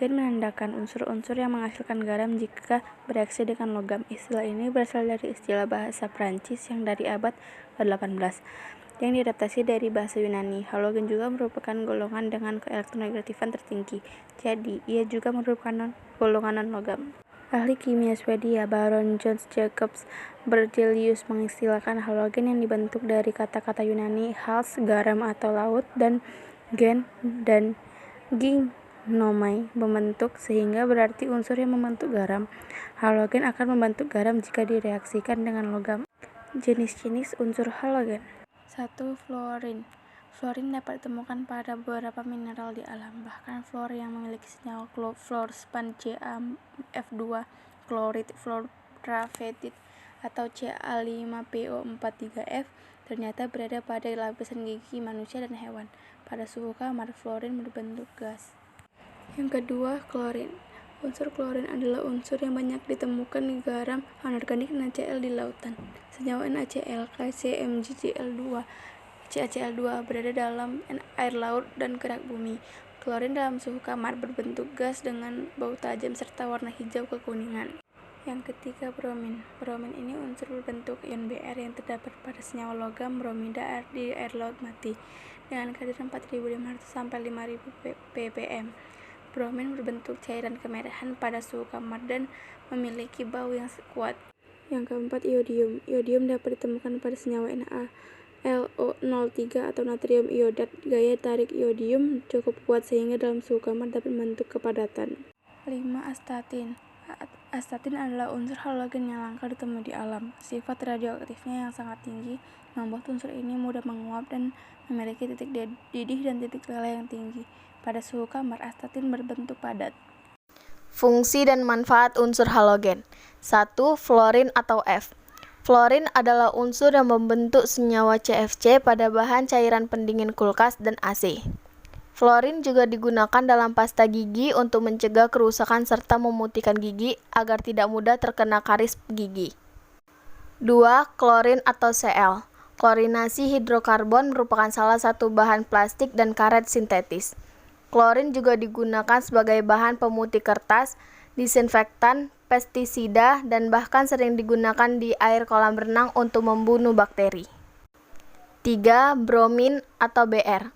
Halogen menandakan unsur-unsur yang menghasilkan garam jika bereaksi dengan logam. Istilah ini berasal dari istilah bahasa Prancis yang dari abad ke-18, yang diadaptasi dari bahasa Yunani. Halogen juga merupakan golongan dengan keelektronegatifan tertinggi, jadi ia juga merupakan golongan non-logam. Ahli kimia Swedia Baron John Jacobs Berzelius mengistilahkan halogen yang dibentuk dari kata-kata Yunani hals, garam atau laut, dan gen dan gignomai, membentuk, sehingga berarti unsur yang membentuk garam. Halogen akan membentuk garam jika direaksikan dengan logam. Jenis-jenis unsur halogen. 1. Fluorin. Fluorin dapat ditemukan pada beberapa mineral di alam, bahkan fluor yang memiliki senyawa fluorspan CaF2, klorid fluorgraphite, atau Ca5PO43F ternyata berada pada lapisan gigi manusia dan hewan. Pada suhu kamar, fluorin berbentuk gas. Yang kedua, klorin. Unsur klorin adalah unsur yang banyak ditemukan di garam anorganik NaCl di lautan. Senyawa NaCl, KCmGCl2, CaCl2 berada dalam air laut dan kerak bumi. Klorin dalam suhu kamar berbentuk gas dengan bau tajam serta warna hijau kekuningan. Yang ketiga, bromin. Bromin ini unsur berbentuk ion Br yang terdapat pada senyawa logam bromida di air laut mati dengan kadar 4.500 sampai 5.000 ppm. Bromin berbentuk cairan kemerahan pada suhu kamar dan memiliki bau yang kuat. Yang keempat, iodium. Iodium dapat ditemukan pada senyawa NaLO03 atau natrium iodat. Gaya tarik iodium cukup kuat sehingga dalam suhu kamar dapat membentuk kepadatan. 5. Astatin. Astatin adalah unsur halogen yang langka ditemui di alam. Sifat radioaktifnya yang sangat tinggi membuat unsur ini mudah menguap dan memiliki titik didih dan titik leleh yang tinggi. Pada suhu kamar, astatin berbentuk padat. Fungsi dan manfaat unsur halogen. 1. Fluorin atau F. Fluorin adalah unsur yang membentuk senyawa CFC pada bahan cairan pendingin kulkas dan AC. Fluorin juga digunakan dalam pasta gigi untuk mencegah kerusakan serta memutihkan gigi agar tidak mudah terkena karies gigi. 2. Klorin atau Cl. Klorinasi hidrokarbon merupakan salah satu bahan plastik dan karet sintetis. Klorin juga digunakan sebagai bahan pemutih kertas, disinfektan, pestisida, dan bahkan sering digunakan di air kolam renang untuk membunuh bakteri. 3. Bromin atau Br.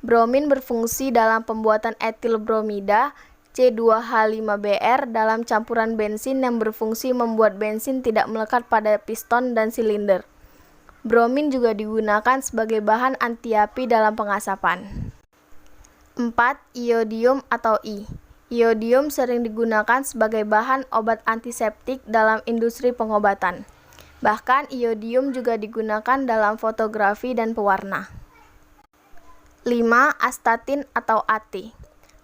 Bromin berfungsi dalam pembuatan etil bromida C2H5Br dalam campuran bensin yang berfungsi membuat bensin tidak melekat pada piston dan silinder. Bromin juga digunakan sebagai bahan anti api dalam pengasapan. 4. Iodium atau I. Iodium sering digunakan sebagai bahan obat antiseptik dalam industri pengobatan. Bahkan iodium juga digunakan dalam fotografi dan pewarna. 5. Astatin atau AT.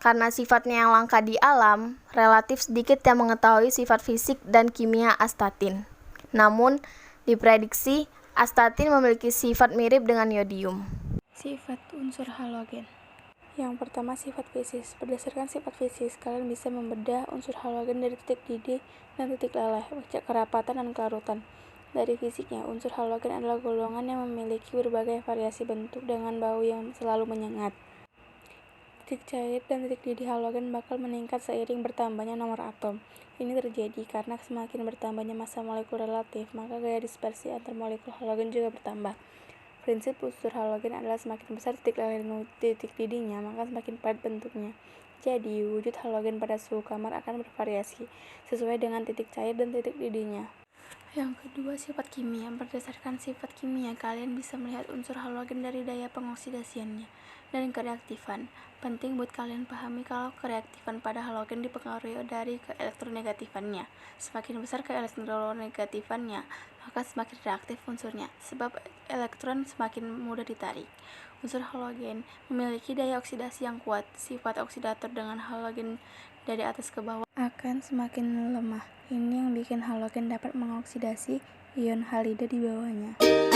Karena sifatnya yang langka di alam, relatif sedikit yang mengetahui sifat fisik dan kimia astatin. Namun, diprediksi astatin memiliki sifat mirip dengan iodium. Sifat unsur halogen. Yang pertama, sifat fisis. Berdasarkan sifat fisis, kalian bisa membedah unsur halogen dari titik didih dan titik leleh, kerapatan dan kelarutan. Dari fisiknya, unsur halogen adalah golongan yang memiliki berbagai variasi bentuk dengan bau yang selalu menyengat. Titik cair dan titik didih halogen bakal meningkat seiring bertambahnya nomor atom. Ini terjadi karena semakin bertambahnya massa molekul relatif, maka gaya dispersi antar molekul halogen juga bertambah. Prinsip unsur halogen adalah semakin besar titik leleh dan titik didihnya, maka semakin padat bentuknya. Jadi, wujud halogen pada suhu kamar akan bervariasi sesuai dengan titik cair dan titik didihnya. Yang kedua, sifat kimia. Berdasarkan sifat kimia, kalian bisa melihat unsur halogen dari daya pengoksidasiannya dan kereaktifan. Penting buat kalian pahami kalau kereaktifan pada halogen dipengaruhi dari keelektronegatifannya. Semakin besar keelektronegatifannya, maka semakin reaktif unsurnya, sebab elektron semakin mudah ditarik. Unsur halogen memiliki daya oksidasi yang kuat. Sifat oksidator dengan halogen dari atas ke bawah akan semakin lemah. Ini yang bikin halogen dapat mengoksidasi ion halida di bawahnya.